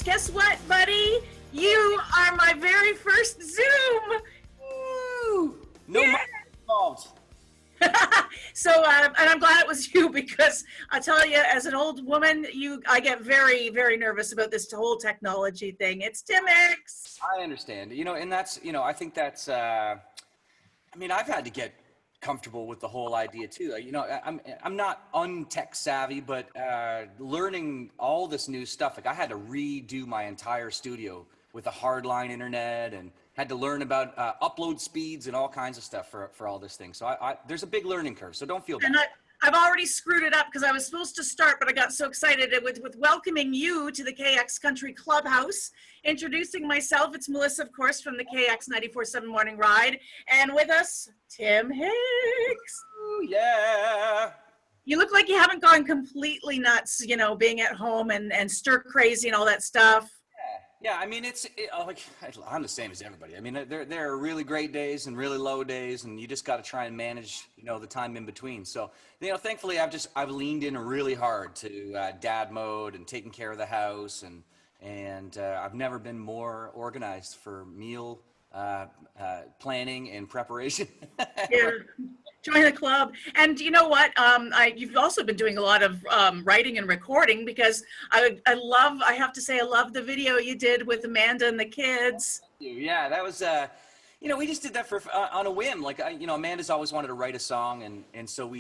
guess what, buddy? You are my very first Zoom. Woo! No money involved. So, and I'm glad it was you, because I tell you, as an old woman, I get very, very nervous about this whole technology thing. It's Tim Hicks. I understand. And that's, I think that's, I've had to get comfortable with the whole idea too. I'm not untech savvy, but learning all this new stuff, like I had to redo my entire studio with a hardline internet and had to learn about upload speeds and all kinds of stuff for all this thing. So there's a big learning curve, so don't feel bad. And I've already screwed it up because I was supposed to start, but I got so excited with welcoming you to the KX Country Clubhouse. Introducing myself, it's Melissa, of course, from the KX 94.7 Morning Ride. And with us, Tim Hicks. Ooh, yeah. You look like you haven't gone completely nuts, being at home and stir crazy and all that stuff. Yeah, I'm the same as everybody. There are really great days and really low days, and you just got to try and manage, the time in between. So, thankfully, I've leaned in really hard to dad mode and taking care of the house, and I've never been more organized for meal planning and preparation. Yeah. Join the club. And you know what? You've also been doing a lot of writing and recording, because I have to say, I love the video you did with Amanda and the kids. Yeah, that was, we just did that on a whim. Like, Amanda's always wanted to write a song. And so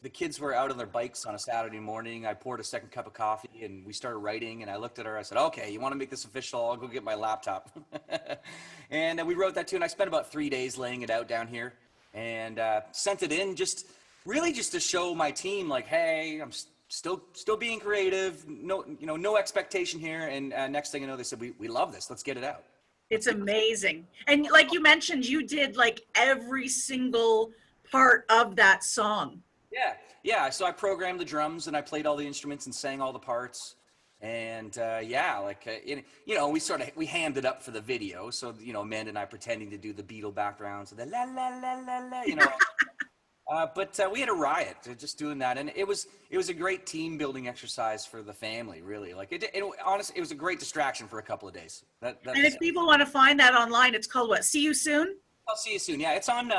the kids were out on their bikes on a Saturday morning. I poured a second cup of coffee and we started writing, and I looked at her. I said, okay, you want to make this official? I'll go get my laptop. And we wrote that too. And I spent about 3 days laying it out down here. And sent it in just to show my team, like, hey, I'm still being creative, no expectation here. And next thing you know, they said, we love this, let's get it out. It's amazing. And like you mentioned, you did like every single part of that song. Yeah, so I programmed the drums and I played all the instruments and sang all the parts. And we hammed it up for the video. So, Amanda and I pretending to do the Beatle backgrounds, and the la la la la la, but we had a riot just doing that, and it was a great team building exercise for the family, really. Like honestly, it was a great distraction for a couple of days. And if people want to find that online, it's called what? See You Soon? I'll See You Soon. Yeah, it's on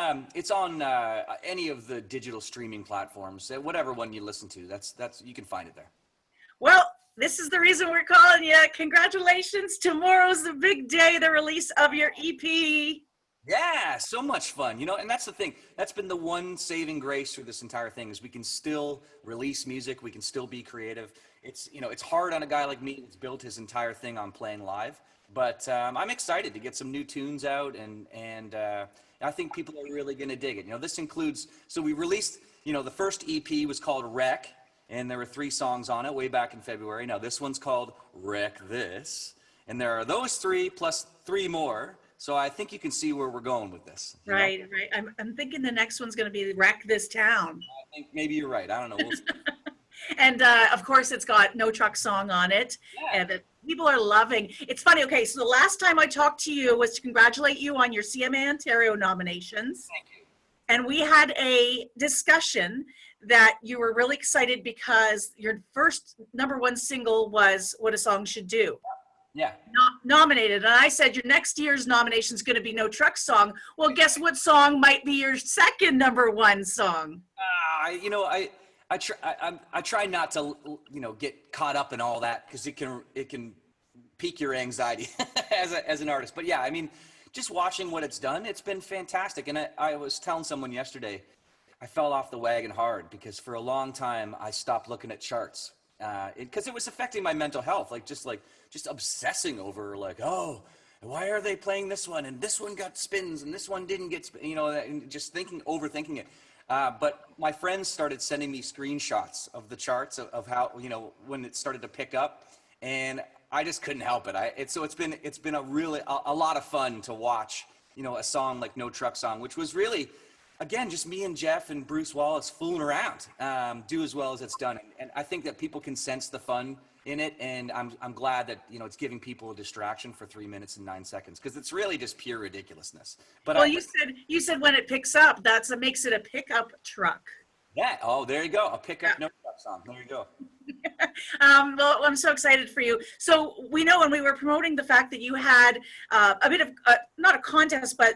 any of the digital streaming platforms, whatever one you listen to. That's you can find it there. Well, this is the reason we're calling you. Congratulations. Tomorrow's the big day, the release of your EP. Yeah, so much fun. And that's the thing. That's been the one saving grace through this entire thing, is we can still release music. We can still be creative. It's hard on a guy like me that's built his entire thing on playing live. But I'm excited to get some new tunes out, and I think people are really going to dig it. This includes, so we released, the first EP was called Wreck. And there were 3 songs on it way back in February. Now this one's called Wreck This. And there are those 3 plus 3 more. So I think you can see where we're going with this. Right. I'm thinking the next one's going to be Wreck This Town. I think maybe you're right. I don't know. We'll see. And of course, it's got No Truck Song on it. Yeah. And people are loving. It's funny. Okay, so the last time I talked to you was to congratulate you on your CMA Ontario nominations. Thank you. And we had a discussion that you were really excited because your first #1 single was What a Song Should Do. Yeah. Nominated. And I said, your next year's nomination is going to be No Truck Song. Well, guess what song might be your second #1 song? I try not to, get caught up in all that, because it can pique your anxiety as an artist. But yeah, just watching what it's done, it's been fantastic. And I was telling someone yesterday, I fell off the wagon hard, because for a long time I stopped looking at charts, because it was affecting my mental health, just obsessing over oh, why are they playing this one, and this one got spins and this one didn't get and just overthinking it. But my friends started sending me screenshots of the charts of how, when it started to pick up, and I just couldn't help it. It's been a lot of fun to watch, a song like No Truck Song, which was really, again, just me and Jeff and Bruce Wallace fooling around, do as well as it's done. And I think that people can sense the fun in it, and I'm glad that it's giving people a distraction for 3 minutes and 9 seconds, because it's really just pure ridiculousness. But well, you said when it picks up, makes it a pickup truck. Yeah. Oh, there you go. A pickup No Truck Song. There you go. Well, I'm so excited for you. So we know when we were promoting the fact that you had a bit of, not a contest, but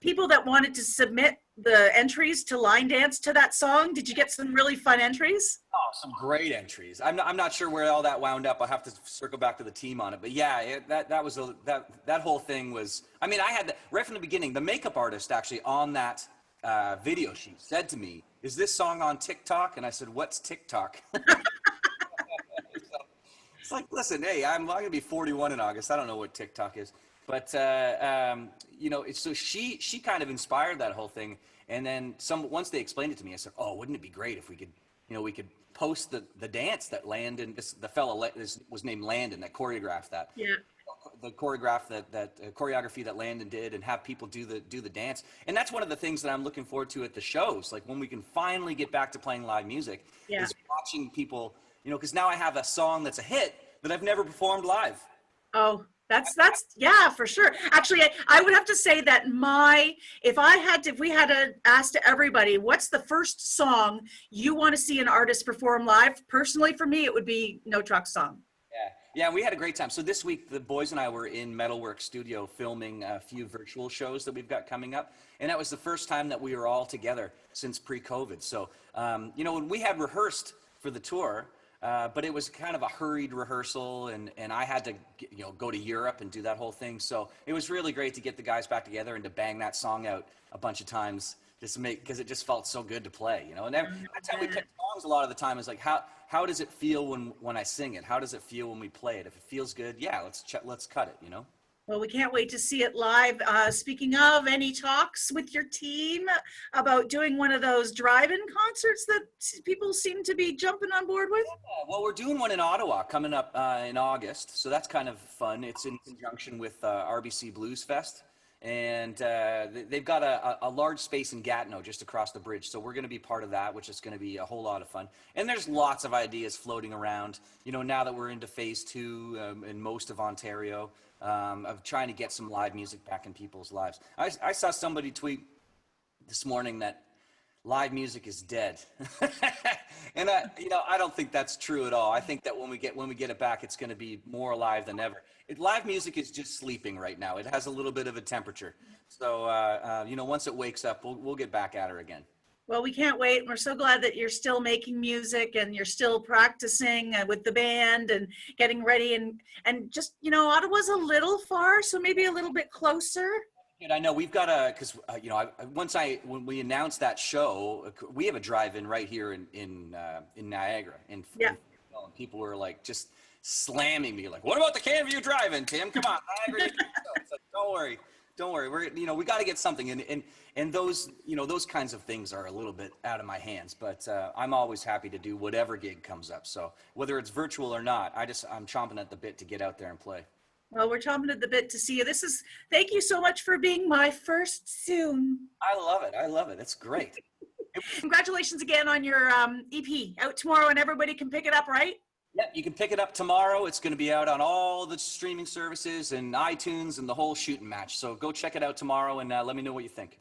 people that wanted to submit the entries to line dance to that song. Did you get some really fun entries? Oh, some great entries. I'm not sure where all that wound up. I'll have to circle back to the team on it. But yeah, that whole thing was. I mean, I had right from the beginning. The makeup artist actually on that video sheet said to me, "Is this song on TikTok?" And I said, "What's TikTok?" It's like, listen, hey, I'm going to be 41 in August. I don't know what TikTok is, but so she kind of inspired that whole thing. And then once they explained it to me, I said, oh, wouldn't it be great if we could post the dance that Landon, the fellow was named Landon that choreographed that. Yeah. The choreography that Landon did, and have people do the dance. And that's one of the things that I'm looking forward to at the shows. Like when we can finally get back to playing live music, is watching people. Because now I have a song that's a hit that I've never performed live. Oh, that's yeah, for sure. Actually, I would have to say that if we had to ask to everybody, what's the first song you want to see an artist perform live? Personally, for me, it would be No Truck Song. Yeah, we had a great time. So this week, the boys and I were in Metalwork Studio filming a few virtual shows that we've got coming up. And that was the first time that we were all together since pre-COVID. So, when we had rehearsed for the tour, but it was kind of a hurried rehearsal, and I had to go to Europe and do that whole thing. So it was really great to get the guys back together and to bang that song out a bunch of times because it just felt so good to play, And that's how we pick songs a lot of the time, is like how does it feel when I sing it? How does it feel when we play it? If it feels good, yeah, let's cut it, Well, we can't wait to see it live. Speaking of, any talks with your team about doing one of those drive-in concerts that people seem to be jumping on board with? Yeah, well, we're doing one in Ottawa coming up in August, so that's kind of fun. It's in conjunction with RBC Blues Fest, and they've got a large space in Gatineau just across the bridge, so we're going to be part of that, which is going to be a whole lot of fun. And there's lots of ideas floating around, now that we're into phase 2 in most of Ontario. Of trying to get some live music back in people's lives. I saw somebody tweet this morning that live music is dead, and I don't think that's true at all. I think that when we get it back, it's going to be more alive than ever. Live music is just sleeping right now. It has a little bit of a temperature, so once it wakes up, we'll get back at her again. Well, we can't wait. We're so glad that you're still making music and you're still practicing with the band and getting ready. And just, Ottawa's a little far, so maybe a little bit closer. And I know we've got because when we announced that show, we have a drive-in right here in Niagara. And people were like just slamming me, like, what about the Canview Drive-In, Tim? Come on, Niagara. It's like, don't worry. We got to get something, and those those kinds of things are a little bit out of my hands. But I'm always happy to do whatever gig comes up. So whether it's virtual or not, I'm chomping at the bit to get out there and play. Well, we're chomping at the bit to see you. Thank you so much for being my first soon. I love it. It's great. Congratulations again on your EP out tomorrow, and everybody can pick it up, right? Yep, you can pick it up tomorrow. It's going to be out on all the streaming services and iTunes and the whole shooting match. So go check it out tomorrow and let me know what you think.